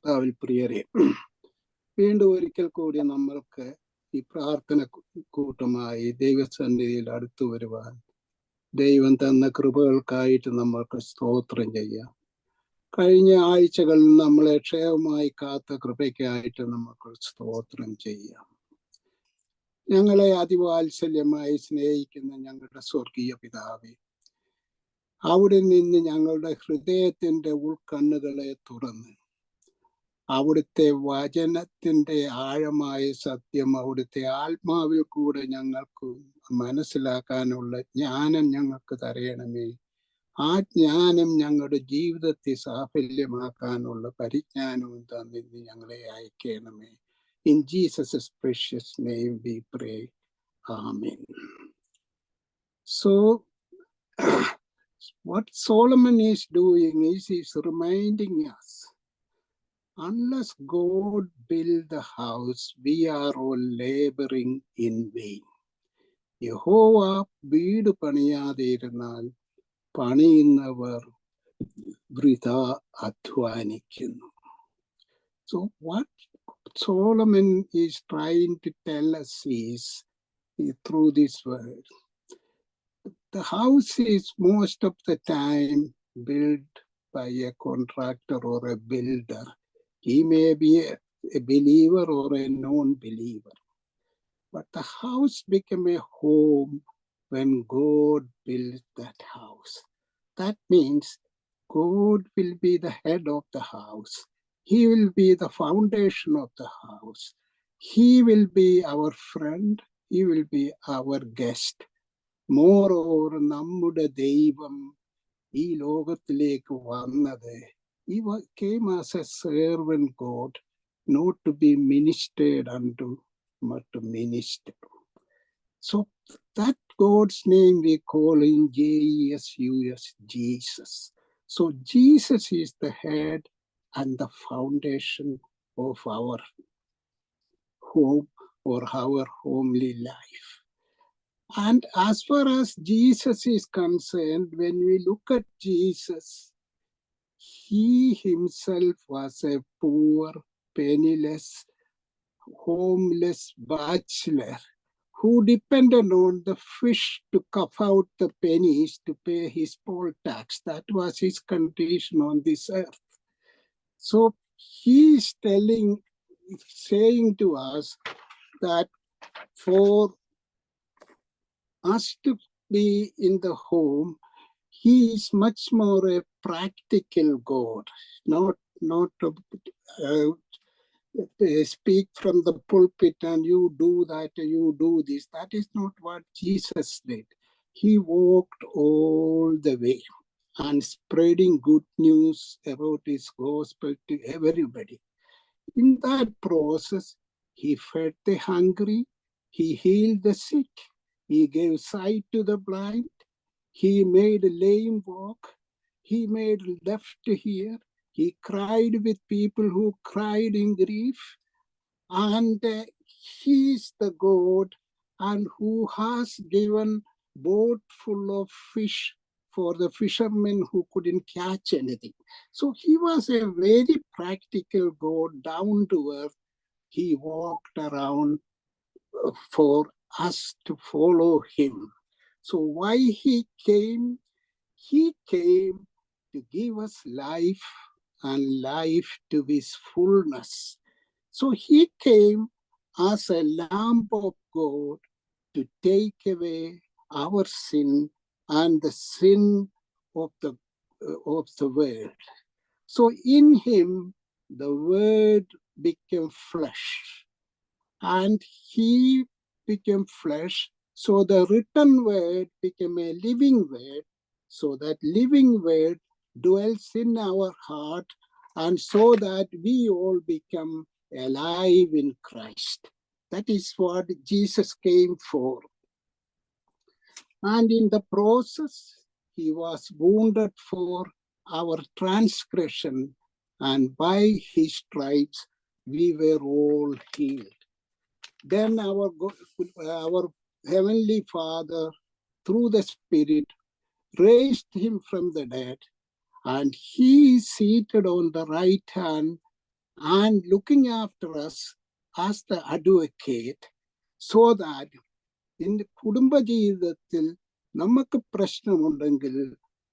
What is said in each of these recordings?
കർത്താവിൽ പ്രിയരെ, വീണ്ടും ഒരിക്കൽ കൂടി നമ്മൾക്ക് ഈ പ്രാർത്ഥന കൂട്ടമായി ദൈവസന്നിധിയിൽ അടുത്തു വരുവാൻ ദൈവം തന്ന കൃപകൾക്കായിട്ട് നമ്മൾക്ക് സ്തോത്രം ചെയ്യാം. കഴിഞ്ഞ ആഴ്ചകളിൽ നമ്മളെ ക്ഷേമമായി കാത്ത കൃപയ്ക്കായിട്ട് നമുക്ക് സ്തോത്രം ചെയ്യാം. ഞങ്ങളെ അതിവാത്സല്യമായി സ്നേഹിക്കുന്ന ഞങ്ങളുടെ സ്വർഗീയ പിതാവേ, അവിടെ നിന്ന് ഞങ്ങളുടെ ഹൃദയത്തിന്റെ ഉൾക്കണ്ണുകളെ തുറന്ന് അവിടുത്തെ വചനത്തിന്റെ ആഴമായ സത്യം അവിടുത്തെ ആത്മാവിൽ കൂടെ ഞങ്ങൾക്ക് മനസ്സിലാക്കാനുള്ള ജ്ഞാനം ഞങ്ങൾക്ക് തരയണമേ. ആ ജ്ഞാനം ഞങ്ങളുടെ ജീവിതത്തെ സാഫല്യമാക്കാനുള്ള പരിജ്ഞാനവും തന്നിന്ന് ഞങ്ങളെ അയക്കണമേ. In Jesus' precious name we pray. Amen. So, what Solomon is doing is he's reminding us, unless God build the house, we are all laboring in vain. യഹോവ വീട് പണിയാതെ ഇരുന്നാൽ പണിയുന്നവർ വൃഥ അധ്വാനിക്കുന്നു. So what Solomon is trying to tell us is, through this word, the house is most of the time built by a contractor or a builder. He may be a believer or a non-believer. But the house became a home when God built that house. That means God will be the head of the house. He will be the foundation of the house. He will be our friend. He will be our guest. Moreover, നമ്മുടെ ദൈവം ഈ ലോകത്തിലേക്ക് വന്നത്, he came as a servant God, not to be ministered unto, but to minister. So that God's name we call in Jesus, Jesus. So Jesus is the head and the foundation of our home or our homely life. And as far as Jesus is concerned, when we look at Jesus, he himself was a poor, penniless, homeless bachelor who depended on the fish to cough out the pennies to pay his poll tax. That was his condition on this earth. So he is saying to us that for us to be in the home, he is much more a practical God, not speak from the pulpit and you do that, you do this. That is not what Jesus did. He walked all the way and spreading good news about his gospel to everybody. In that process, he fed the hungry, he healed the sick, he gave sight to the blind, he made a lame walk, he made deaf to hear, he cried with people who cried in grief. And he is the God and who has given boat full of fish for the fishermen who couldn't catch anything. So he was a very practical God, down to earth. He walked around for us to follow him. So why he came? He came to give us life and life to his fullness. So he came as a Lamb of God to take away our sin and the sin of the world. So in him, the word became flesh. And he became flesh. So the written word became a living word. So that living word dwells in our heart, and so that we all become alive in Christ. That is what Jesus came for. And in the process, he was wounded for our transgression, and by his stripes we were all healed. Then our Heavenly Father, through the Spirit, raised him from the dead, and he is seated on the right hand and looking after us as the advocate, so that in കുടുംബ ജീവിതത്തിൽ നമുക്ക് പ്രശ്നമുണ്ടെങ്കിൽ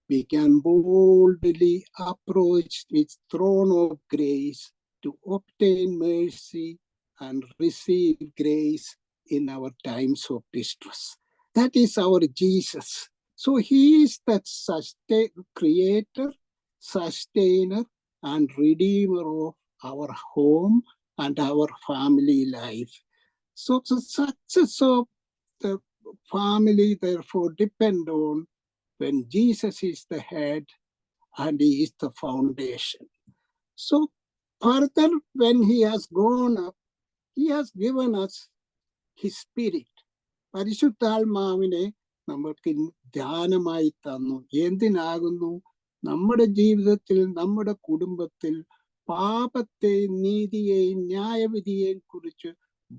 we can boldly approach its throne of grace to obtain mercy and receive grace in our times of distress. That is our Jesus. So he is that creator, sustainer, and redeemer of our home and our family life. So the success of the family therefore depend on when Jesus is the head and he is the foundation. So further, when he has gone up, he has given us his spirit. പരിശുദ്ധാത്മാവിനെ നമ്മൾക്ക് ധ്യാനമായി തന്നു. എന്തിനാകുന്നു? നമ്മുടെ ജീവിതത്തിൽ, നമ്മുടെ കുടുംബത്തിൽ പാപത്തെയും നീതിയെയും ന്യായവിധിയെയും കുറിച്ച്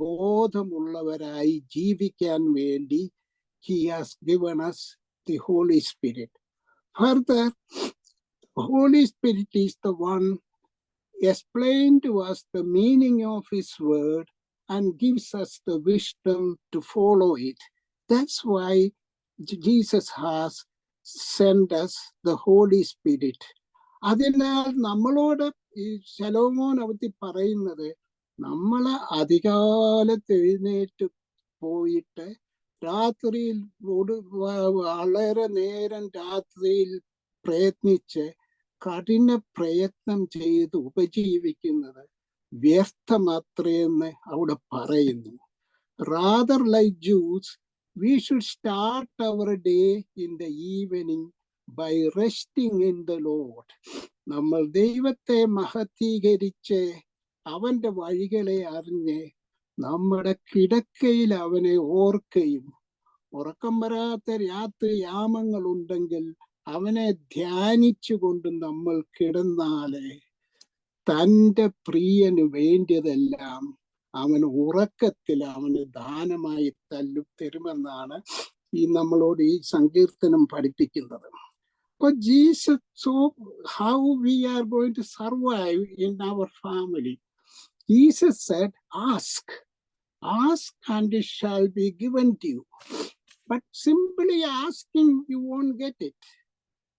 ബോധമുള്ളവരായി ജീവിക്കാൻ വേണ്ടി he has given us the Holy Spirit. Further, the Holy Spirit is the one explain to us the meaning of his word and gives us the wisdom to follow it. That's why Jesus has sent us the Holy Spirit. അതിനാൽ നമ്മളോട് ഈ ശലോമോൻ അവധി പറയുന്നത്, നമ്മൾ അധികാലത്ത് എഴുന്നേറ്റ് പോയിട്ട് രാത്രിയിൽ വളരെ നേരം രാത്രിയിൽ പ്രയത്നിച്ച് കഠിന പ്രയത്നം ചെയ്ത് ഉപജീവിക്കുന്നത് വ്യർത്ഥമാത്രയെന്ന് അവിടെ പറയുന്നു. Rather like Jews, we should start our day in the evening by resting in the Lord. നമ്മൾ ദൈവത്തെ മഹത്വീകരിച്ച് അവന്റെ വഴികളെ അറിഞ്ഞ് നമ്മുടെ കിടക്കയിൽ അവനെ ഓർക്കുകയും, ഉറക്കം വരാത്ത രാത്രി യാമങ്ങൾ ഉണ്ടെങ്കിൽ അവനെ ധ്യാനിച്ചുകൊണ്ട് നമ്മൾ കിടന്നാല് തൻ്റെ പ്രിയന് വേണ്ടിയതെല്ലാം അവൻ ഉറക്കത്തിൽ അവന് ദാനമായി തരുമെന്നാണ് ഈ നമ്മളോട് ഈ സങ്കീർത്തനം പഠിപ്പിക്കുന്നത്. But Jesus, so how we are going to survive in our family? Jesus said, ask and it shall be given to you. But simply asking, you won't get it.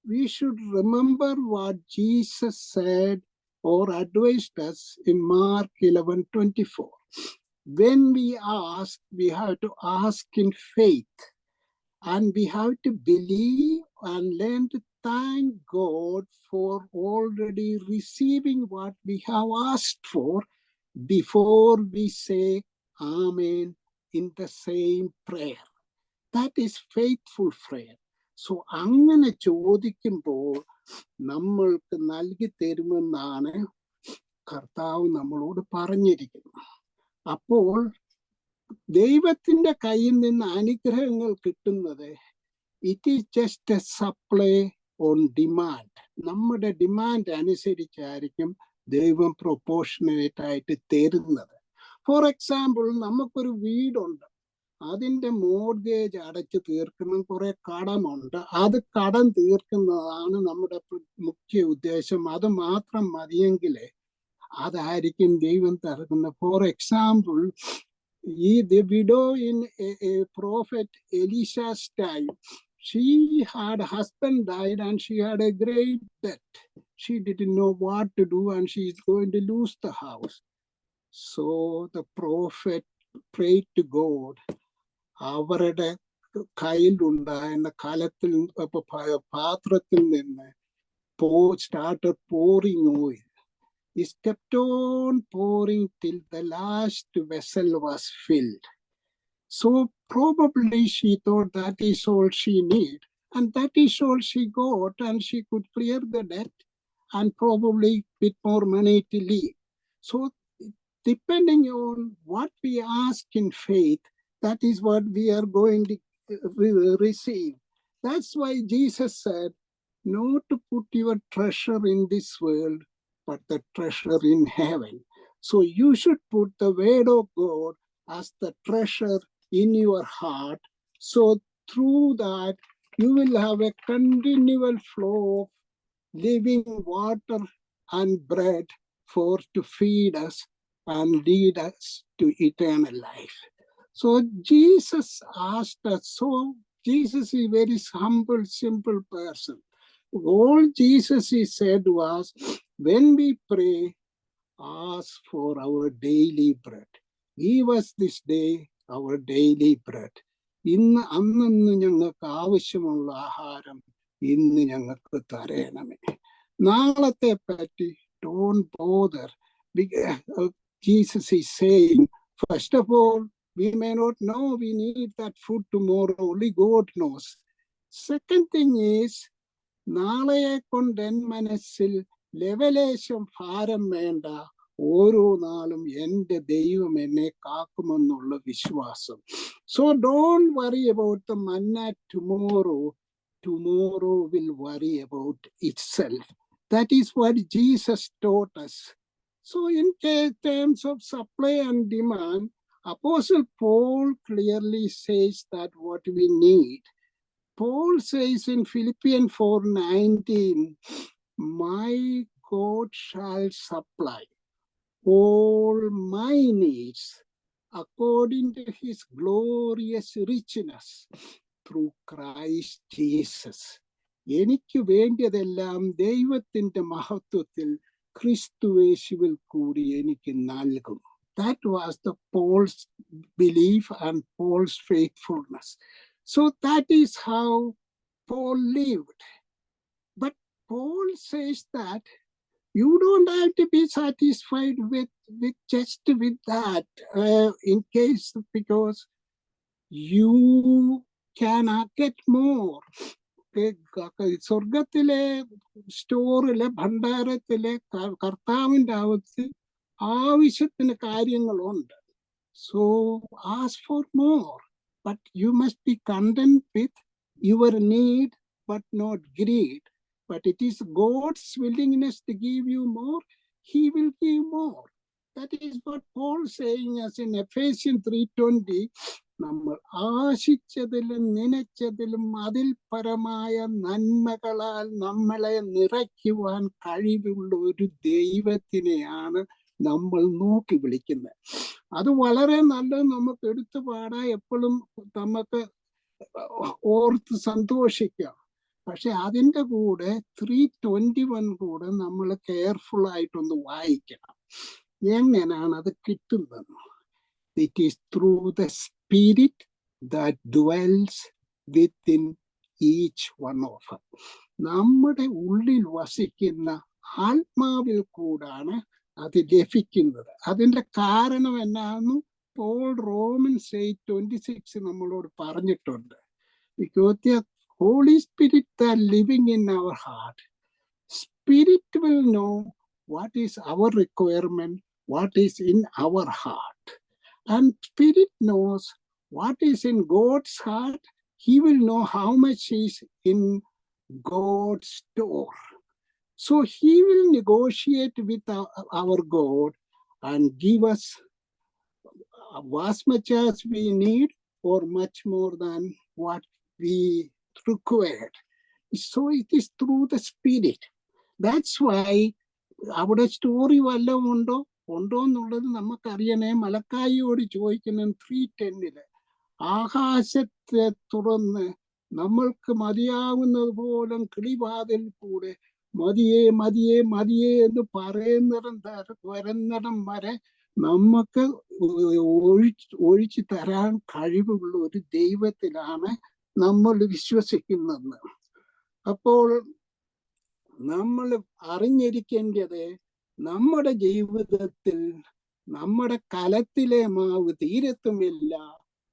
We should remember what Jesus said or advised us in Mark 11:24. When we ask, we have to ask in faith, and we have to believe and learn to thank God for already receiving what we have asked for before we say Amen in the same prayer. That is faithful prayer. So അങ്ങനെ ചോദിക്കുമ്പോൾ നമ്മൾക്ക് നൽകി തരുമെന്നാണ് കർത്താവ് നമ്മളോട് പറഞ്ഞിരിക്കുന്നത്. അപ്പോൾ ദൈവത്തിന്റെ കയ്യിൽ നിന്ന് അനുഗ്രഹങ്ങൾ കിട്ടുന്നത് it is just A supply on demand. നമ്മുടെ ഡിമാൻഡ് അനുസരിച്ചായിരിക്കും ദൈവം പ്രൊപ്പോർഷനേറ്റ് ആയിട്ട് തരുന്നത്. ഫോർ എക്സാമ്പിൾ, നമുക്കൊരു വീടുണ്ട്, അതിൻ്റെ മോർഗേജ് അടച്ചു തീർക്കണം, കുറെ കടമുണ്ട്, അത് കടം തീർക്കുന്നതാണ് നമ്മുടെ മുഖ്യ ഉദ്ദേശം. അത് മാത്രം മതിയെങ്കിൽ അതായിരിക്കും ദൈവം തരുന്നത്. For example, the widow in a prophet Elisha's time, she had a husband died and she had a great debt. She didn't know what to do and she is going to lose the house. So the prophet prayed to God. അവരുടെ കയ്യിലുണ്ടായിരുന്ന കലത്തിൽ പാത്രത്തിൽ നിന്ന് started pouring oil. He kept on pouring till the last vessel was filled. So probably she thought that is all she needed, and that is all she got, and she could clear the debt and probably with more money to leave. So depending on what we ask in faith, that is what we are going to receive. That's why Jesus said, not to put your treasure in this world, but the treasure in heaven. So you should put the word of God as the treasure in your heart. So through that, you will have a continual flow of living water and bread to feed us and lead us to eternal life. So Jesus asked us, so Jesus is a very humble, simple person. All Jesus he said was, when we pray, ask for our daily bread. Give us this day our daily bread. അന്നു ഞങ്ങൾക്ക് ആവശ്യമുള്ള ആഹാരം ഇന്ന് ഞങ്ങൾക്ക് തരണമേ. നാളത്തെ പറ്റി don't bother. Jesus is saying, first of all, we may not know we need that food tomorrow, only God knows. Second thing is, നാളെയെ കൊണ്ട് എൻ മനസ്സിൽ ലെവലേശം ഭാരം വേണ്ട, ഓരോ നാളും എൻ്റെ ദൈവം എന്നെ കാക്കുമെന്നുള്ള വിശ്വാസം. So don't worry about the manna tomorrow. Tomorrow will worry about itself. That is what Jesus taught us. So in terms of supply and demand, Apostle Paul clearly says that what we need. Paul says in Philippians 4:19, my God shall supply all my needs according to his glorious richness through Christ Jesus. എനിക്ക് വേണ്ടിയതെല്ലാം ദൈവത്തിന്റെ മഹത്വത്തിൽ ക്രിസ്തുയേശുവിൽ കൂടി എനിക്ക് നൽകും. That was the Paul's belief and Paul's faithfulness. So that is how Paul lived. But Paul says that you don't have to be satisfied with just with that, in case, because you cannot get more. സ്വർഗത്തിലെ സ്റ്റോറിലെ ഭണ്ഡാരത്തിലെ കർത്താവിൻ്റെ അകത്ത് ആവശ്യത്തിന് കാര്യങ്ങളുണ്ട്. So ask for more, but you must be content with your need, but not greed. But it is God's willingness to give you more, he will give more. That is what Paul is saying us in Ephesians 3:20. നമ്മൾ ആശിച്ചതിലും നനച്ചതിലും അതിൽ പരമായ നന്മകളാൽ നമ്മളെ നിറയ്ക്കുവാൻ കഴിവുള്ള ഒരു ദൈവത്തിനെയാണ് നമ്മൾ നോക്കി വിളിക്കുന്നത്. അത് വളരെ നല്ലത്, നമുക്ക് എടുത്തു പാടാൻ എപ്പോഴും നമുക്ക് ഓർത്ത് സന്തോഷിക്കാം. പക്ഷെ അതിൻ്റെ കൂടെ 3:21 കൂടെ നമ്മൾ കെയർഫുൾ ആയിട്ടൊന്ന് വായിക്കണം. എങ്ങനെയാണ് അത് കിട്ടുന്നത്? It is through the Spirit that dwells within each one of us. നമ്മുടെ ഉള്ളിൽ വസിക്കുന്ന ആത്മാവിൽ കൂടാണ് അത് ലഭിക്കുന്നത്. അതിൻ്റെ കാരണം എന്നാന്ന് പോൾ റോമൻസ് 8:26 നമ്മളോട് പറഞ്ഞിട്ടുണ്ട്. Because the Holy Spirit that living in our heart, Spirit will know what is our requirement, what is in our heart. And Spirit knows what is in God's heart. He will know how much is in God's store. So he will negotiate with our God and give us as much as we need or much more than what we required. So it is through the Spirit. That's why അവിടെ story വല്ലതും ഉണ്ടോ എന്നുള്ളത് നമുക്കറിയണേ. മലക്കായിയോട് ചോദിക്കുന്ന 3:10 ആകാശത്തെ തുറന്ന് നമ്മൾക്ക് മതിയാവുന്നത് പോലെ കിളിവാതിൽ കൂടെ മതിയേ മതിയേ മതിയേ എന്ന് വരുന്നിടം വരെ നമുക്ക് ഒഴിച്ചു തരാൻ കഴിവുള്ള ഒരു ദൈവത്തിലാണ് നമ്മൾ വിശ്വസിക്കുന്നത്. അപ്പോൾ നമ്മൾ അറിഞ്ഞിരിക്കേണ്ടത്, നമ്മുടെ ജീവിതത്തിൽ നമ്മുടെ കലത്തിലെ മാവ് തീരത്തുമില്ല,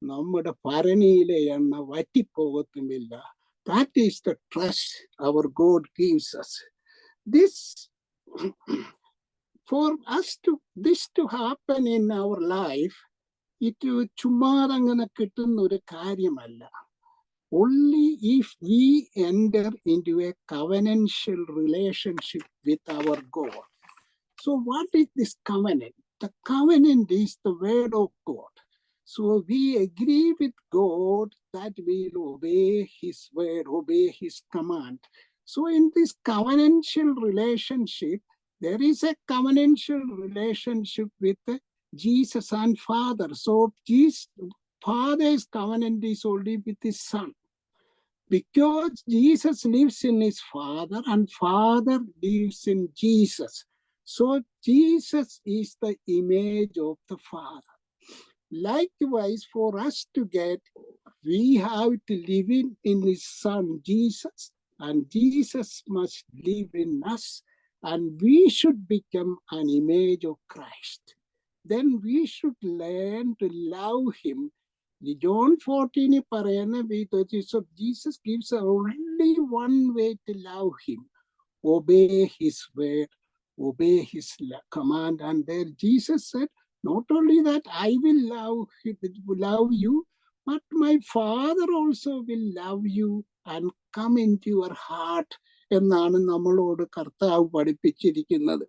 നമ്മുടെ ഭരണിയിലെ എണ്ണ വറ്റിപ്പോകത്തുമില്ല. That is the trust our God gives us. This, for us to this to happen in our life, it ചുമ്മാതങ്ങനെ കിട്ടുന്ന ഒരു കാര്യമല്ല. Only if we enter into a covenantal relationship with our God. So what is this covenant? The covenant is the word of God. So we agree with God that we will obey his word, obey his command. So in this covenantal relationship, There is a covenantal relationship with Jesus and Father. So Jesus, Father's covenant is only with his Son. Because Jesus lives in his Father and Father lives in Jesus. So Jesus is the image of the Father. Likewise, for us to get, we have to live in his Son, Jesus, and Jesus must live in us, and we should become an image of Christ. Then we should learn to love him. John 14 പറയുന്ന Jesus gives only one way to love him. Obey his word, obey his command. And there Jesus said, not only that I will love you, but my Father also will love you and come into your heart എന്നാണ് നമ്മളോട് കർത്താവ് പഠിപ്പിച്ചിരിക്കുന്നത്.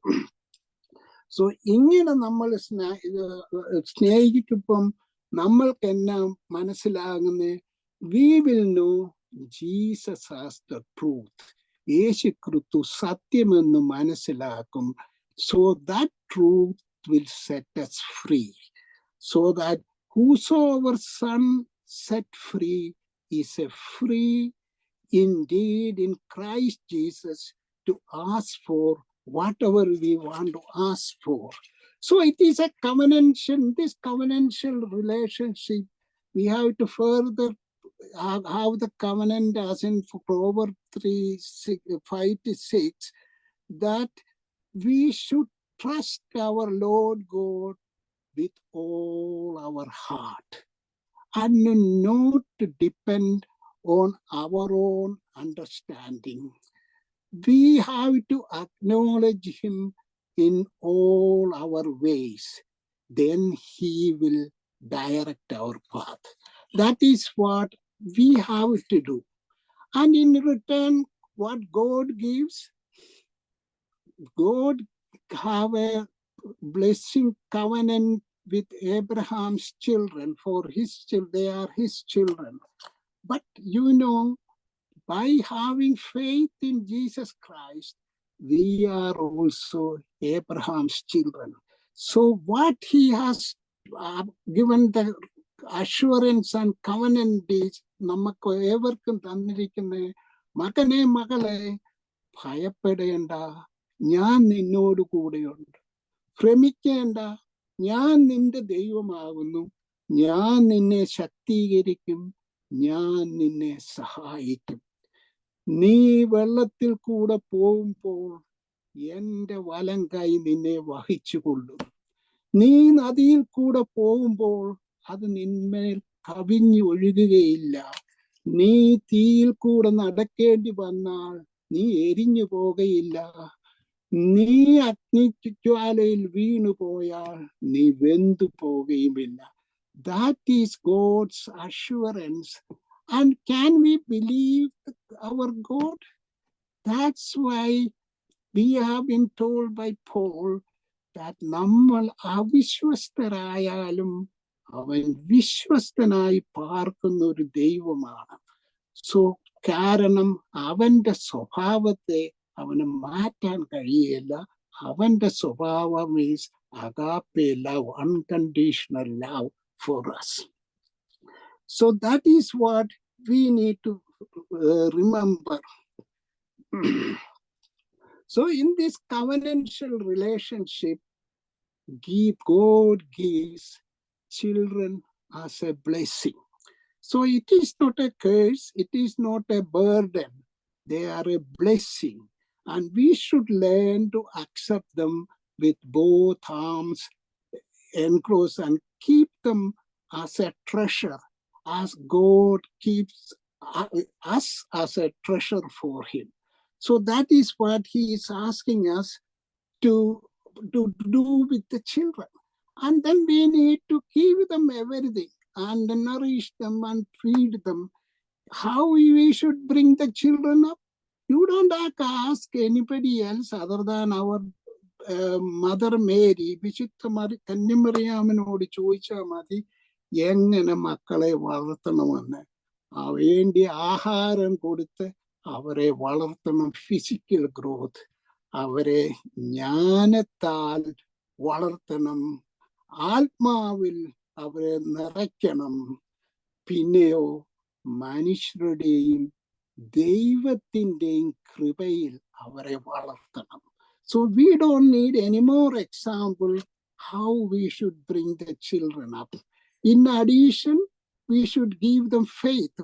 So ഇങ്ങനെ നമ്മൾ സ്നേഹിക്കുമ്പം നമ്മൾക്ക് എന്നാ മനസ്സിലാകുന്നത്? We will know Jesus as the truth. യേശു ക്രിസ്തു സത്യമെന്ന് മനസ്സിലാക്കും. So that truth will set us free. So that whosoever Son set free is a free indeed in Christ Jesus to ask for whatever we want to ask for. So it is a covenantal, this covenantal relationship. We have to further have the covenant as in Proverbs 3:5-6, that we should trust our Lord God with all our heart and not to depend on our own understanding. We have to acknowledge him in all our ways. Then he will direct our path. That is what we have to do. And in return, what God gives, God have a blessing covenant with Abraham's children. For his children, they are his children. But you know, by having faith in Jesus Christ, we are also Abraham's children. So what he has given the assurance and covenant is, നമുക്ക് ഏവർക്കും തന്നിരിക്കുന്ന മകനെ മകളെ ഭയപ്പെടേണ്ട, ഞാൻ നിന്നോട് കൂടെയുണ്ട്. ഭ്രമിക്കേണ്ട, ഞാൻ നിന്റെ ദൈവമാകുന്നു. ഞാൻ നിന്നെ ശക്തീകരിക്കും, ഞാൻ നിന്നെ സഹായിക്കും. നീ വെള്ളത്തിൽ കൂടെ പോകുമ്പോൾ എൻ്റെ വലം കൈ നിന്നെ വഹിച്ചുകൊള്ളും. നീ നദിയിൽ കൂടെ പോകുമ്പോൾ അത് നിന്മേൽ കവിഞ്ഞു ഒഴുകുകയില്ല. നീ തീയിൽ കൂടെ നടക്കേണ്ടി വന്നാൽ നീ എരിഞ്ഞു പോകയില്ല. നീ അഗ്നിജ്വാലയിൽ വീണു പോയാൽ നീ വെന്തു പോകുകയുമില്ല. That is God's assurance. And can we believe our God? That's why we have been told by Paul that നമ്മൾ അവിശ്വസ്തരായാലും അവൻ വിശ്വസ്തനായി പാർക്കുന്ന ഒരു ദൈവമാണ്. സോ കാരണം അവന്റെ സ്വഭാവത്തെ അവന് മാറ്റാൻ കഴിയില്ല. അവന്റെ സ്വഭാവം is agape love, unconditional love for us. So that is what we need to remember. So in this covenantal relationship, God gives children as a blessing. So it is not a curse, it is not a burden. They are a blessing. And we should learn to accept them with both arms enclosed and keep them as a treasure, as God keeps us as a treasure for him. So that is what he is asking us to do with the children. And then we need to give them everything and nourish them and feed them. How we should bring the children up? You don't have to ask anybody else other than our Mother Mary. വിശുദ്ധ കന്യമറിയാമിനോട് ചോദിച്ചാൽ മതി എങ്ങനെ മക്കളെ വളർത്തണമെന്ന്. വേണ്ടി ആഹാരം കൊടുത്ത് അവരെ വളർത്തണം. ഫിസിക്കൽ ഗ്രോത്ത്, അവരെ ജ്ഞാനത്താൽ വളർത്തണം, ആത്മാവിൽ അവരെ നിറയ്ക്കണം, പിന്നെയോ മനുഷ്യരുടെയും ദൈവത്തിൻ്റെയും കൃപയിൽ അവരെ വളർത്തണം. So we don't need any more example how we should bring the children up. In addition, we should give them faith.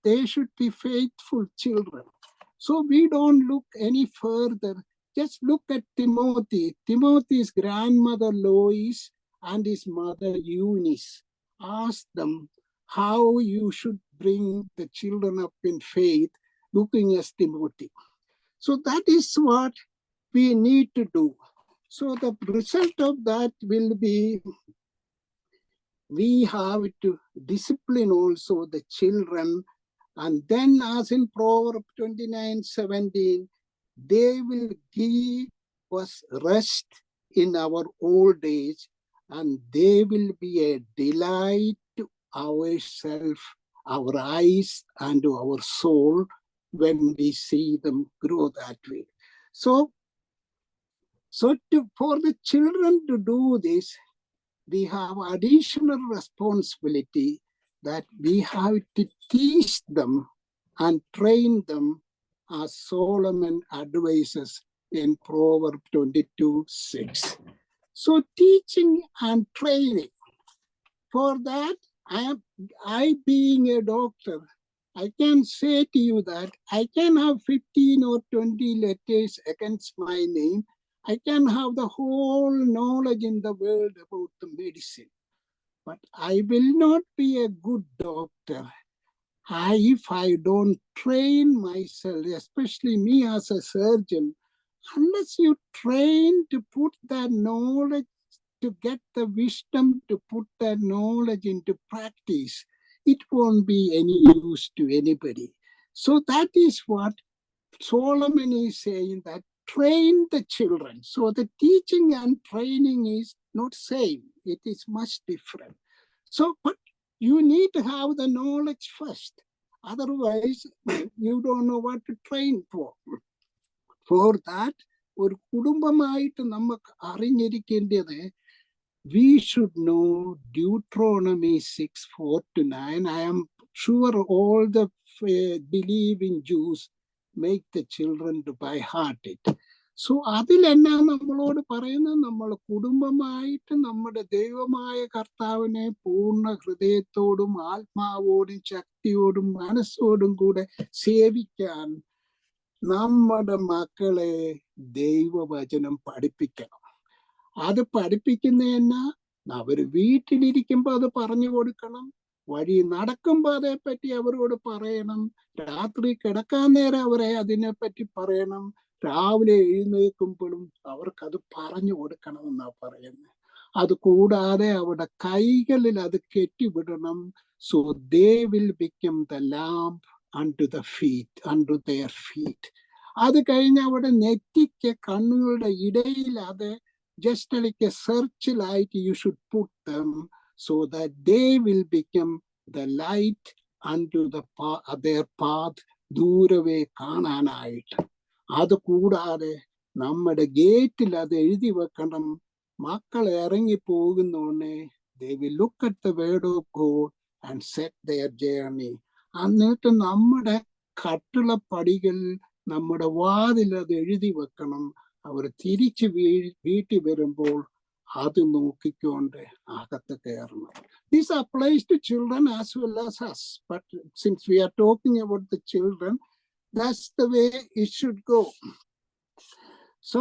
They should be faithful children. So we don't look any further. Just look at Timothy. Timothy's grandmother Lois and his mother Eunice asked them how you should bring the children up in faith, looking as Timothy. So that is what we need to do. So the result of that will be, we have to discipline also the children. And then, as in Proverbs 29:17, they will give us rest in our old age, and they will be a delight to ourselves, our eyes, and to our soul when we see them grow that way. So for the children to do this, we have additional responsibility that we have to teach them and train them as Solomon advises in Proverbs 22:6. So teaching and training. For that, I being a doctor, I can say to you that I can have 15 or 20 letters against my name. I can have the whole knowledge in the world about the medicine, but I will not be a good doctor if I don't train myself, especially me as a surgeon. Unless you train to put that knowledge, to get the wisdom to put that knowledge into practice, it won't be any use to anybody. So that is what Solomon is saying, that train the children. So the teaching and training is not same. It is much different. So, but you need to have the knowledge first. Otherwise, you don't know what to train for. For that, ഒരു കുടുംബമായിട്ട് നമുക്ക് അറിഞ്ഞിരിക്കേണ്ടത്, we should know Deuteronomy 6:4-9. I am sure all the believing Jews make the children to by heart it. So അതിലെന്നാ നമ്മളോട് പറയുന്നത്, നമ്മൾ കുടുംബമായിട്ട് നമ്മുടെ ദൈവമായ കർത്താവിനെ പൂർണ്ണ ഹൃദയത്തോടും ആത്മാവോടും ശക്തിയോടും മനസ്സോടും കൂടെ സേവിക്കാൻ നമ്മുടെ മക്കളെ ദൈവവചനം പഠിപ്പിക്കണം. അത് പഠിപ്പിക്കുന്നതന്നെ അവര് വീട്ടിലിരിക്കുമ്പോൾ അത് പറഞ്ഞു കൊടുക്കണം, വഴി നടക്കുമ്പോൾ അതേപ്പറ്റി അവരോട് പറയണം, രാത്രി കിടക്കാൻ നേരം അവരെ അതിനെപ്പറ്റി പറയണം, രാവിലെ എഴുന്നേൽക്കുമ്പോഴും അവർക്കത് പറഞ്ഞു കൊടുക്കണമെന്നാ പറയുന്നത്. അത് കൂടാതെ അവരുടെ കൈകളിൽ അത് കെട്ടിവിടണം. So they will become the lamp unto the feet, unto their feet. അത് കഴിഞ്ഞ് അവിടെ നെറ്റിക്ക് കണ്ണുകളുടെ ഇടയിൽ അത് just like a searchlight, you should put them so that they will become the light unto their path, ദൂരവേ കാണാനായിട്ട്. അത് കൂടാതെ നമ്മുടെ ഗേറ്റിൽ അത് എഴുതി വെക്കണം. മക്കൾ ഇറങ്ങി പോകുന്നോണ്ടേ they will look at the word of God and set their journey. എന്നിട്ട് നമ്മുടെ കട്ടിളപ്പടികൾ, നമ്മുടെ വാതിൽ അത് എഴുതി വെക്കണം. അവർ തിരിച്ച് വീട്ടിൽ വരുമ്പോൾ അത് നോക്കിക്കൊണ്ട് അകത്ത് കയറണം. This applies to children as well as us. But since we are talking about the children, that's the way it should go. So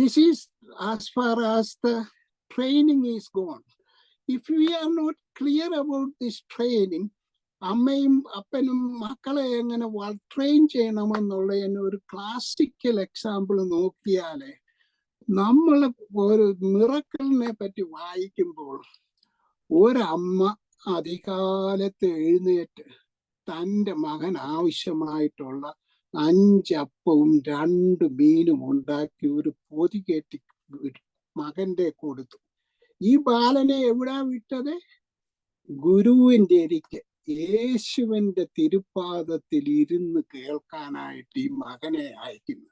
this is as far as the training is gone. If we are not clear about this training, അമ്മയും അപ്പനും മക്കളെ എങ്ങനെ train ചെയ്യണമെന്നുള്ളതിന് ഒരു classical example നോക്കിയാല്, നമ്മൾ ഒരു മിറക്കിളിനെ പറ്റി വായിക്കുമ്പോൾ ഒരമ്മ അധികാലത്ത് എഴുന്നേറ്റ് തൻ്റെ മകൻ ആവശ്യമായിട്ടുള്ള 5 അപ്പവും 2 മീനും ഉണ്ടാക്കി ഒരു പൊതി കെട്ടി മകന്റെ കൊടുത്തു. ഈ ബാലനെ എവിടാ വിട്ടത്? ഗുരുവിന്റെ അരികെ, യേശുവിന്റെ തിരുപ്പാദത്തിൽ ഇരുന്ന് കേൾക്കാനായിട്ട് ഈ മകനെ അയക്കുന്നു.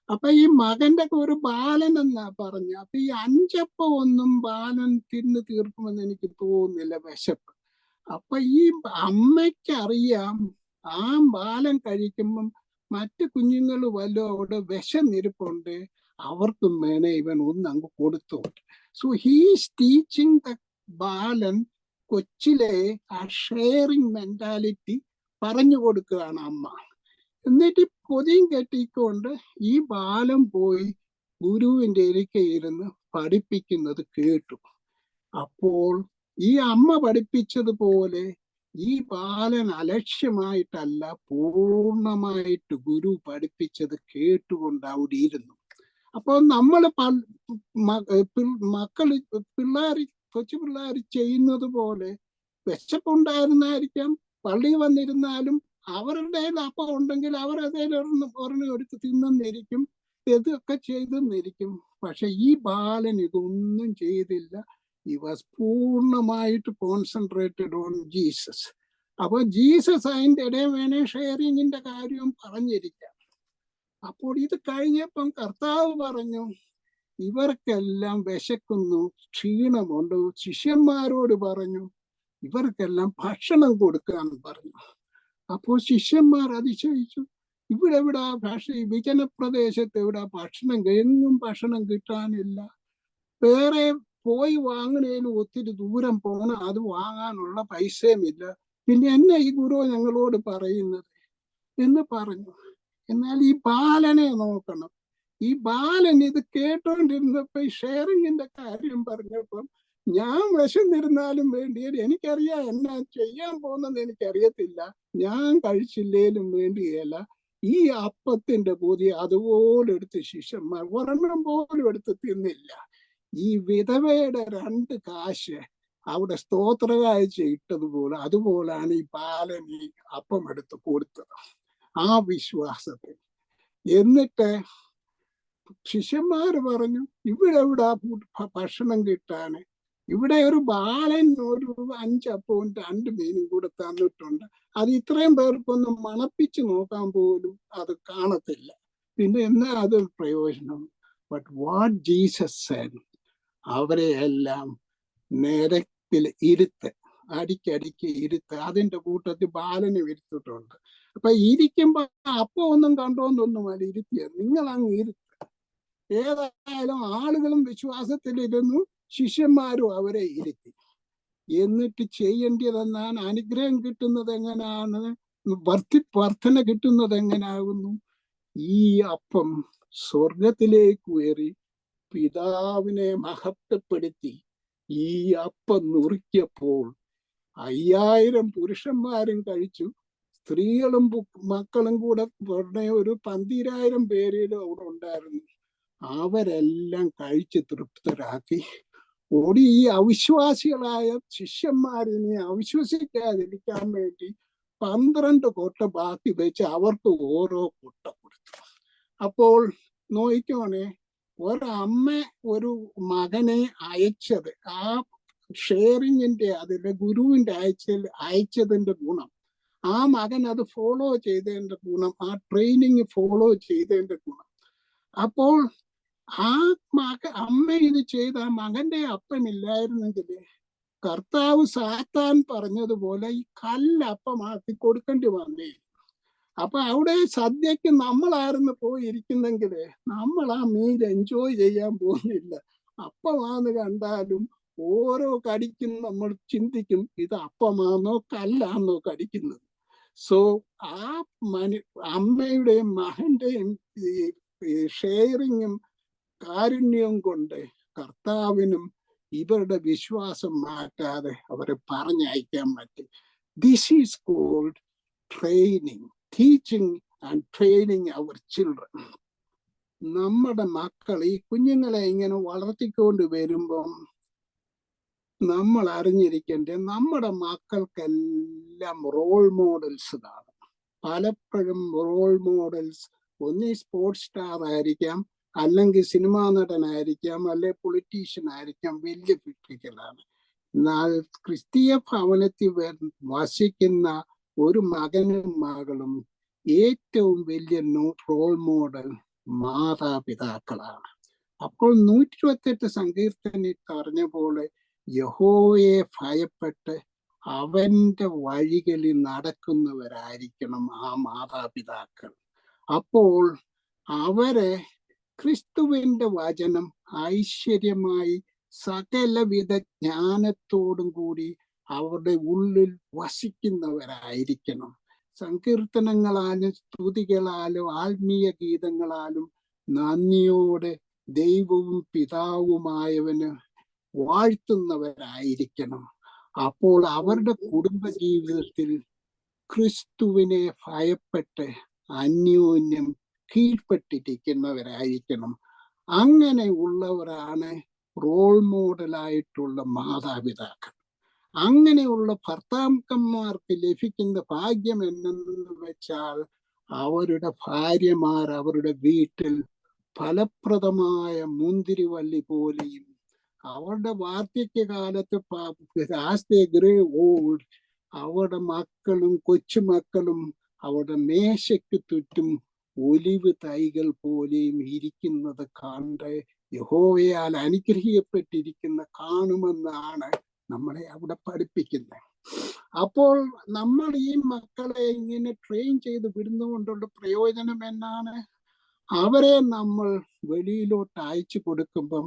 അപ്പൊ ഈ മകന്റെ ഒരു ബാലൻ എന്നാ പറഞ്ഞു. അപ്പൊ ഈ 5 അപ്പം ഒന്നും ബാലൻ തിന്ന് തീർക്കുമെന്ന് എനിക്ക് തോന്നുന്നില്ല, വിശപ്പ്. അപ്പൊ ഈ അമ്മയ്ക്കറിയാം ആ ബാലൻ കഴിക്കുമ്പം മറ്റു കുഞ്ഞുങ്ങൾ വല്ലതും അവിടെ വിശന്നിരിപ്പുണ്ട്, അവർക്കും വേണേ ഇവൻ ഒന്ന് അങ്ങ് കൊടുത്തോട്ട്. സോ ഹീസ് ടീച്ചിങ് ദ ബാലൻ കൊച്ചിലെ ആ ഷെയറിങ് മെന്റാലിറ്റി പറഞ്ഞു കൊടുക്കുകയാണ് അമ്മ. എന്നിട്ട് പൊതിയും കെട്ടിക്കൊണ്ട് ഈ ബാലൻ പോയി ഗുരുവിന്റെ ഇരിക്കയിരുന്ന് പഠിപ്പിക്കുന്നത് കേട്ടു. അപ്പോൾ ഈ അമ്മ പഠിപ്പിച്ചതുപോലെ ഈ ബാലൻ അലക്ഷ്യമായിട്ടല്ല, പൂർണ്ണമായിട്ട് ഗുരു പഠിപ്പിച്ചത് കേട്ടുകൊണ്ട് അവിടെ ഇരുന്നു. അപ്പോൾ നമ്മൾ മക്കള് കൊച്ചു പിള്ളേർ ചെയ്യുന്നത് പോലെ വിശപ്പുണ്ടായിരുന്നായിരിക്കാം, പള്ളി വന്നിരുന്നാലും അവരുടെ അപ്പം ഉണ്ടെങ്കിൽ അവർ ഒരെണ്ണം എടുത്ത് തിന്നെന്നിരിക്കും, ഇതൊക്കെ ചെയ്തെന്നിരിക്കും. പക്ഷെ ഈ ബാലൻ ഇതൊന്നും ചെയ്തില്ല. He was പൂർണ്ണമായിട്ട് കോൺസെൻട്രേറ്റഡ് ഓൺ ജീസസ്. അപ്പൊ ജീസസ് അതിൻ്റെ ഇടയിൽ വേണേ ഷെയറിങ്ങിന്റെ കാര്യം പറഞ്ഞിരിക്കാം. അപ്പോൾ ഇത് കഴിഞ്ഞപ്പം കർത്താവ് പറഞ്ഞു, ഇവർക്കെല്ലാം വിശക്കുന്നു, ക്ഷീണമുണ്ട്. ശിഷ്യന്മാരോട് പറഞ്ഞു ഇവർക്കെല്ലാം ഭക്ഷണം കൊടുക്കാന്ന് പറഞ്ഞു. അപ്പോൾ ശിഷ്യന്മാർ അതിശയിച്ചു, ഇവിടെ വിജനപ്രദേശത്ത് എവിടെ ഭക്ഷണം, എങ്ങും ഭക്ഷണം കിട്ടാനില്ല, വേറെ പോയി വാങ്ങണേലും ഒത്തിരി ദൂരം പോകണം, അത് വാങ്ങാനുള്ള പൈസയുമില്ല, പിന്നെ എന്നെ ഈ ഗുരു ഞങ്ങളോട് പറയുന്നത് എന്ന് പറഞ്ഞു. എന്നാൽ ഈ ബാലനെ നോക്കണം. ഈ ബാലൻ ഇത് കേട്ടോണ്ടിരുന്നപ്പോ ഈ ഷെയറിങ്ങിന്റെ കാര്യം പറഞ്ഞപ്പം, ഞാൻ വിശന്നിരുന്നാലും വേണ്ടിയത്, എനിക്കറിയാം എന്നാ ചെയ്യാൻ പോകുന്നത് എനിക്കറിയത്തില്ല, ഞാൻ കഴിച്ചില്ലേലും വേണ്ടിയല്ല, ഈ അപ്പത്തിന്റെ പൊതി അതുപോലെ എടുത്ത് ശിഷ്യന്മാർ ഒരെണ്ണം പോലും എടുത്ത് തിന്നില്ല. ഈ വിധവയുടെ 2 കാശ് അവിടെ സ്തോത്രകാഴ്ച ഇട്ടതുപോലെ അതുപോലാണ് ഈ ബാലൻ ഈ അപ്പം എടുത്ത് കൊടുത്തത്, ആ വിശ്വാസത്തിൽ. എന്നിട്ട് ശിഷ്യന്മാര് പറഞ്ഞു, ഇവിടെ ഭക്ഷണം കിട്ടാന്, ഇവിടെ ഒരു ബാലൻ ഒരു 5 അപ്പവും 2 മീനും കൂടെ തന്നിട്ടുണ്ട്, അത് ഇത്രയും പേർക്കൊന്ന് മണപ്പിച്ച് നോക്കാൻ പോലും അത് കാണത്തില്ല, പിന്നെ എന്നാ അത് പ്രയോജനം? ബട്ട് വാട്ട് ജീസസ് സെഡ്, അവരെ എല്ലാം നിരത്തിൽ ഇരുത്ത്, അടിക്കടിക്ക് ഇരുത്ത്. അതിന്റെ കൂട്ടത്തിൽ ബാലന് ഇരുത്തിട്ടുണ്ട്. അപ്പൊ ഇരിക്കുമ്പോ അപ്പം ഒന്നും കണ്ടോന്നൊന്നും അല്ല ഇരുത്തിയത്, നിങ്ങൾ അങ്ങ് ഇരുത്ത്. ഏതായാലും ആളുകളും വിശ്വാസത്തിലിരുന്നു, ശിഷ്യന്മാരും അവരെ ഇരുത്തി. എന്നിട്ട് ചെയ്യേണ്ടതെന്നാണ്, അനുഗ്രഹം കിട്ടുന്നത് എങ്ങനെയാണ്, വർധന കിട്ടുന്നത് എങ്ങനെയാകുന്നു? ഈ അപ്പം സ്വർഗത്തിലേക്ക് ഉയരി പിതാവിനെ മഹത്വപ്പെടുത്തി ഈ അപ്പം നുറുക്കിയപ്പോൾ 5000 പുരുഷന്മാരും കഴിച്ചു, സ്ത്രീകളും മക്കളും കൂടെ ഒരു 12,000 പേരിലും അവിടെ ഉണ്ടായിരുന്നു. അവരെല്ലാം കഴിച്ച് തൃപ്തരാക്കി. ഓടി ഈ അവിശ്വാസികളായ ശിഷ്യന്മാരിനെ അവിശ്വസിക്കാതിരിക്കാൻ വേണ്ടി 12 കൊട്ട ബാക്കി വെച്ച് അവർക്ക് ഓരോ കൊട്ട കൊടുത്തു. അപ്പോൾ നോക്കിക്കോണേ, ഒരമ്മ ഒരു മകനെ അയച്ചത്, ആ ഷെയറിങ്ങിന്റെ അതിന്റെ ഗുരുവിന്റെ അയച്ചതിന്റെ ഗുണം, ആ മകൻ അത് ഫോളോ ചെയ്തതിന്റെ ഗുണം, ആ ട്രെയിനിങ് ഫോളോ ചെയ്തതിന്റെ ഗുണം. അപ്പോൾ ആ അമ്മ ഇത് ചെയ്ത മകന്റെ അപ്പമില്ലായിരുന്നെങ്കിൽ കർത്താവ് സാത്താൻ പറഞ്ഞതുപോലെ ഈ കല്ലപ്പമാക്കി കൊടുക്കേണ്ടി വന്നേ. അപ്പൊ അവിടെ സദ്യക്ക് നമ്മളായിരുന്നു പോയിരിക്കുന്നെങ്കിൽ നമ്മൾ ആ മീൽ എൻജോയ് ചെയ്യാൻ പോകുന്നില്ല. അപ്പമാന്ന് കണ്ടാലും ഓരോ കടിക്കും നമ്മൾ ചിന്തിക്കും, ഇത് അപ്പമാണോ കല്ലാന്നോ കടിക്കുന്നത്. സോ ആ അമ്മയുടെയും മകന്റെയും ഷെയറിങ്ങും കാരുണ്യവും കൊണ്ട് കർത്താവിനും ഇവരുടെ വിശ്വാസം മാറ്റാതെ അവരെ പറഞ്ഞയക്കാൻ പറ്റി. This is called training, teaching and training our children. നമ്മുടെ മക്കൾ, ഈ കുഞ്ഞുങ്ങളെ ഇങ്ങനെ വളർത്തിക്കൊണ്ട് വരുമ്പം നമ്മൾ അറിഞ്ഞിരിക്കേണ്ടത്, നമ്മുടെ മക്കൾക്കെല്ലാം റോൾ മോഡൽസ് കാണും. പലപ്പോഴും റോൾ മോഡൽസ് ഒന്നീ സ്പോർട്സ് സ്റ്റാർ ആയിരിക്കാം, അല്ലെങ്കിൽ സിനിമാ നടനായിരിക്കാം, അല്ലെ പൊളിറ്റീഷ്യൻ ആയിരിക്കാം, വലിയ ഫിറ്റിക്കലാണ്. എന്നാൽ ക്രിസ്തീയ ഭവനത്തിൽ വസിക്കുന്ന ഒരു മകനും മകളും ഏറ്റവും വലിയ റോൾ മോഡൽ മാതാപിതാക്കളാണ്. അപ്പോൾ 128 സങ്കീർത്തനിൽ പറഞ്ഞ പോലെ യഹോവയെ ഭയപ്പെട്ട് അവന്റെ വഴികളിൽ നടക്കുന്നവരായിരിക്കണം ആ മാതാപിതാക്കൾ. അപ്പോൾ അവരെ ക്രിസ്തുവിന്റെ വചനം ഐശ്വര്യമായി സകലവിധ ജ്ഞാനത്തോടും കൂടി അവരുടെ ഉള്ളിൽ വസിക്കുന്നവരായിരിക്കണം. സങ്കീർത്തനങ്ങളാലും സ്തുതികളാലും ആത്മീയ ഗീതങ്ങളാലും നന്ദിയോടെ ദൈവവും പിതാവുമായവന് വാഴ്ത്തുന്നവരായിരിക്കണം. അപ്പോൾ അവരുടെ കുടുംബ ജീവിതത്തിൽ ക്രിസ്തുവിനെ ഭയപ്പെട്ട് അന്യോന്യം കീഴ്പ്പെട്ടിരിക്കുന്നവരായിരിക്കണം. അങ്ങനെ ഉള്ളവരാണ് റോൾ മോഡലായിട്ടുള്ള മാതാപിതാക്കൾ. അങ്ങനെയുള്ള ഭർത്താക്കന്മാർക്ക് ലഭിക്കുന്ന ഭാഗ്യം എന്നെന്ന് വെച്ചാൽ അവരുടെ ഭാര്യമാർ അവരുടെ വീട്ടിൽ ഫലപ്രദമായ മുന്തിരിവള്ളി പോലെയും അവരുടെ വാർദ്ധക്യകാലത്ത് ആസ് ദേ ഗ്രേ ഓൾഡ് അവരുടെ മക്കളും കൊച്ചുമക്കളും അവരുടെ മേശയ്ക്ക് ചുറ്റും ഒലിവ് തൈകൾ പോലെയും ഇരിക്കുന്നത് കണ്ട് യഹോവയാൽ അനുഗ്രഹിക്കപ്പെട്ടിരിക്കുന്ന കാണുമെന്നാണ് നമ്മളെ അവിടെ പഠിപ്പിക്കുന്നത്. അപ്പോൾ നമ്മൾ ഈ മക്കളെ ഇങ്ങനെ ട്രെയിൻ ചെയ്ത് വിടുന്നതുകൊണ്ടുള്ള പ്രയോജനം എന്നാണ്? അവരെ നമ്മൾ വെളിയിലോട്ട് അയച്ചു കൊടുക്കുമ്പം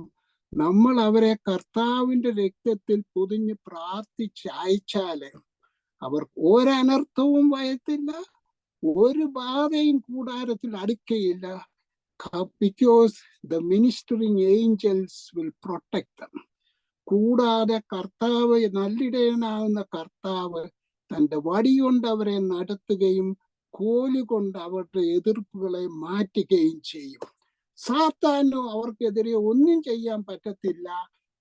നമ്മൾ അവരെ കർത്താവിന്റെ രക്തത്തിൽ പൊതിഞ്ഞ് പ്രാർത്ഥിച്ച് അയച്ചാല് അവർ ഒരനർത്ഥവും വയത്തില്ല, ഒരു ബാധയും കൂടാരത്തിൽ അടുക്കയില്ല. Because the ministering angels will protect them. കൂടാതെ കർത്താവ്, നല്ലിടയനാകുന്ന കർത്താവ് തന്റെ വടി കൊണ്ട് അവരെ നടത്തുകയും കോലുകൊണ്ട് അവരുടെ എതിർപ്പുകളെ മാറ്റുകയും ചെയ്യും. സാത്താനോ അവർക്കെതിരെ ഒന്നും ചെയ്യാൻ പറ്റത്തില്ല.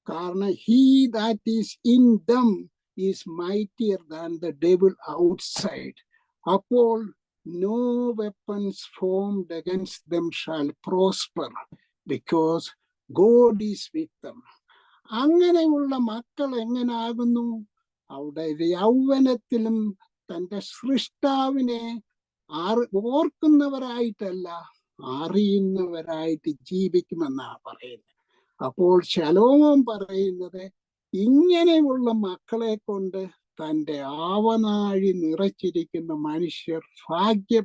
കാരണം he that is in them is mightier than the devil outside. അപ്പോൾ no weapons formed against them shall prosper because God is with them. അങ്ങനെയുള്ള മക്കൾ എങ്ങനാകുന്നു? അവിടെ യൗവനത്തിലും തന്റെ സൃഷ്ടാവിനെ ഓർക്കുന്നവരായിട്ടല്ല, അറിയുന്നവരായിട്ട് ജീവിക്കുമെന്നാണ് പറയുന്നത്. അപ്പോൾ ശലോമോൻ പറയുന്നത് ഇങ്ങനെയുള്ള മക്കളെ കൊണ്ട് തൻ്റെ ആവനാഴി നിറച്ചിരിക്കുന്ന മനുഷ്യർ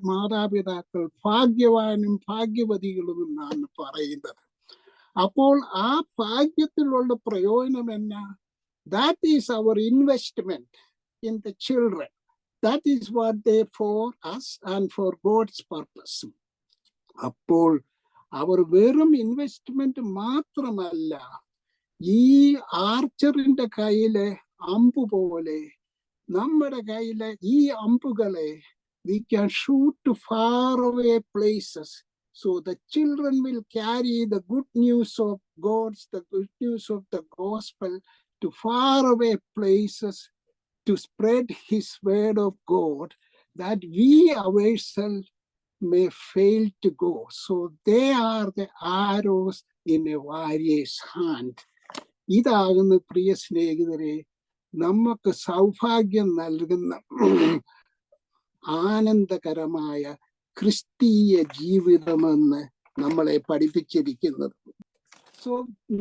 മാതാപിതാക്കൾ ഭാഗ്യവാനും ഭാഗ്യവതികളും എന്നാണ് പറയുന്നത്. അപ്പോൾ ആ ഭാഗ്യത്തിലുള്ള പ്രയോജനം എന്നാ? That is our investment in the children. That is what they for us and for God's purpose. അപ്പോൾ അവർ വെറും ഇൻവെസ്റ്റ്മെന്റ് മാത്രമല്ല, ഈ ആർച്ചറിന്റെ കയ്യിലെ അമ്പ് പോലെ നമ്മുടെ കയ്യിലെ ഈ അമ്പുകളെ we can shoot to far away places. So the children will carry the good news of the good news of the gospel to far away places to spread his word of God, that we ourselves may fail to go. So they are the arrows in a warrior's hand. ഇതാകുന്ന പ്രിയ സ്നേഹിതരെ നമുക്ക് സൗഭാഗ്യം നൽകുന്ന ആനന്ദകരമായ ക്രിസ്തീയ ജീവിതമെന്ന് നമ്മളെ പഠിപ്പിച്ചിരിക്കുന്നത്. So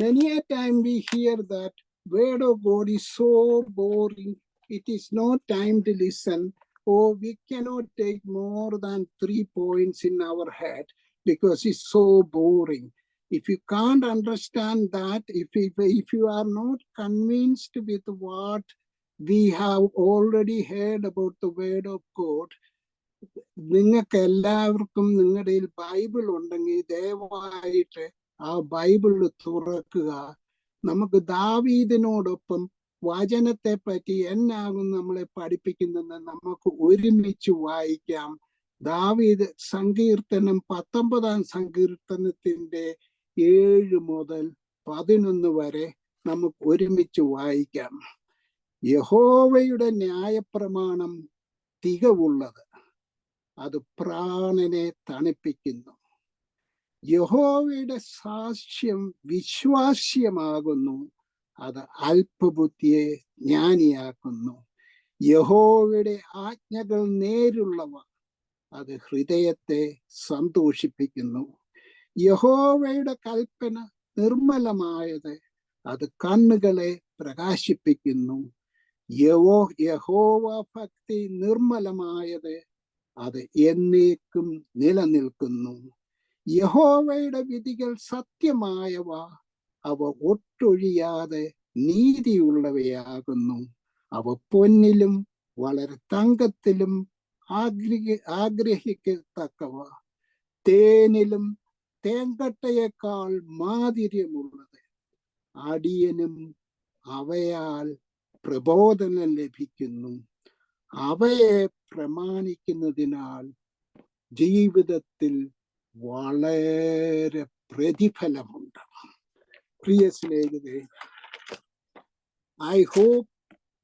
many a time we hear that word of God is so boring, it is no time to listen, or we cannot take more than 3 points in our head because it's so boring. If you can't understand that, if you are not convinced with what we have already heard about the word of God, നിങ്ങൾക്ക് എല്ലാവർക്കും നിങ്ങളുടെ Bible ഉണ്ടെങ്കിൽ ദയവായിട്ട് ആ Bible തുറക്കുക. നമുക്ക് ദാവീദിനോടൊപ്പം വചനത്തെ പറ്റി എന്നാകും നമ്മളെ പഠിപ്പിക്കുന്നതെന്ന് നമുക്ക് ഒരുമിച്ച് വായിക്കാം. ദാവീദ് സങ്കീർത്തനം 19 സങ്കീർത്തനത്തിന്റെ 7 മുതൽ 11 വരെ നമുക്ക് ഒരുമിച്ച് വായിക്കാം. യഹോവയുടെ ന്യായപ്രമാണം തികവുള്ളത്, അത് പ്രാണനെ തണുപ്പിക്കുന്നു. യഹോവയുടെ സാക്ഷ്യം വിശ്വാസ്യമാകുന്നു, അത് അല്പബുദ്ധിയെ ജ്ഞാനിയാക്കുന്നു. യഹോവയുടെ ആജ്ഞകൾ നേരുള്ളവ, അത് ഹൃദയത്തെ സന്തോഷിപ്പിക്കുന്നു. യഹോവയുടെ കൽപ്പന നിർമ്മലമായത്, അത് കണ്ണുകളെ പ്രകാശിപ്പിക്കുന്നു. യഹോവ ഭക്തി നിർമ്മലമായത്, അത് എന്നേക്കും നിലനിൽക്കുന്നു. യഹോവയുടെ വിധികൾ സത്യമായവ, അവ ഒട്ടൊഴിയാതെ നീതിയുള്ളവയാകുന്നു. അവ പൊന്നിലും വളരെ തങ്കത്തിലും ആഗ്രഹിക്കത്തക്കവ, തേനിലും തേങ്കട്ടയേക്കാൾ മാധുര്യമുള്ളത്. അടിയനും അവയാൽ പ്രബോധനം ലഭിക്കുന്നു. അവയെ പ്രമാണിക്കുന്നതിനാൽ ജീവിതത്തിൽ വളരെ പ്രതിഫലമുണ്ട്. പ്രിയ സ്നേഹിതരെ, I hope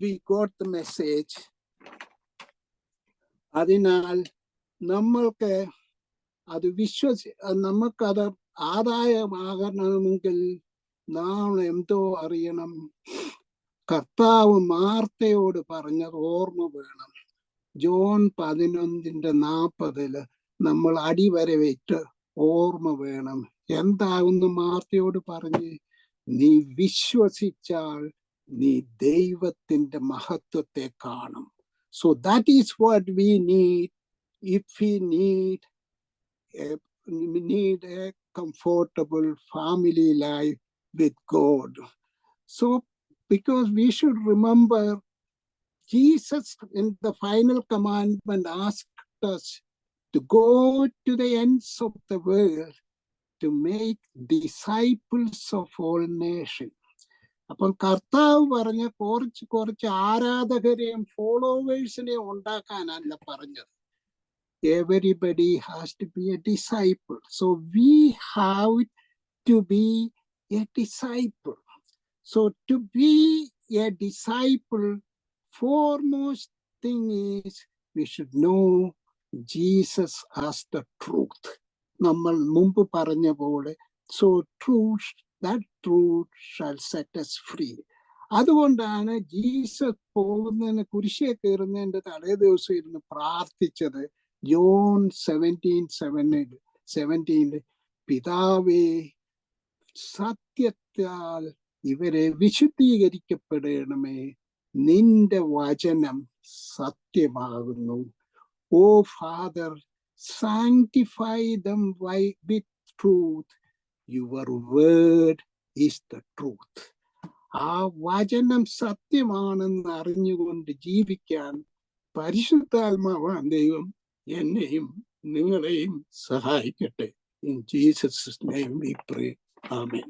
we got the message. അതിനാൽ നമ്മൾക്ക് അത് നമുക്കത് ആദായമാകണമെങ്കിൽ നാം എന്തോ അറിയണം. കർത്താവ് മാർത്തയോട് പറഞ്ഞത് ഓർമ്മ വേണം. ജോൺ 11:40 നമ്മൾ അടിവരെ വെച്ച് ഓർമ്മ വേണം. എന്താകുന്നു മാർത്തയോട് പറഞ്ഞ്? നീ വിശ്വസിച്ചാൽ നീ ദൈവത്തിന്റെ മഹത്വത്തെ കാണും. So that is what we need if we need a comfortable family life with God. So because we should remember, Jesus in the final commandment asked us to go to the ends of the world to make disciples of all nations. അപ്പം കർത്താവ് പറഞ്ഞ കുറച്ച് ആരാധകരെയും ഫോളോവേഴ്സിനെയും ഉണ്ടാക്കാനല്ല പറഞ്ഞത്. Everybody has to be a disciple. So we have to be a disciple. So to be a disciple, foremost thing is we should know Jesus as the truth. നമ്മൾ മുമ്പ് പറഞ്ഞ പോലെ, so that truth shall set us free. അതുകൊണ്ടാണ് Jesus പോകുന്നതിന്, കുരിശിയെ കയറുന്നതിന്റെ തലേ ദിവസം ഇരുന്ന് പ്രാർത്ഥിച്ചത്. ജോൺ 17:17 പിതാവേ, സത്യത്താൽ ഇവരെ വിശുദ്ധീകരിക്കപ്പെടണമേ, നിന്റെ വചനം സത്യമാകുന്നു. ഓ father, sanctify them with truth. Your word is the truth. ആ വചനം സത്യമാണെന്ന് അറിഞ്ഞുകൊണ്ട് ജീവിക്കാൻ പരിശുദ്ധാത്മാവാൻ ദൈവം എന്നെയും നിങ്ങളെയും സഹായിക്കട്ടെ. In Jesus' name we pray. Amen.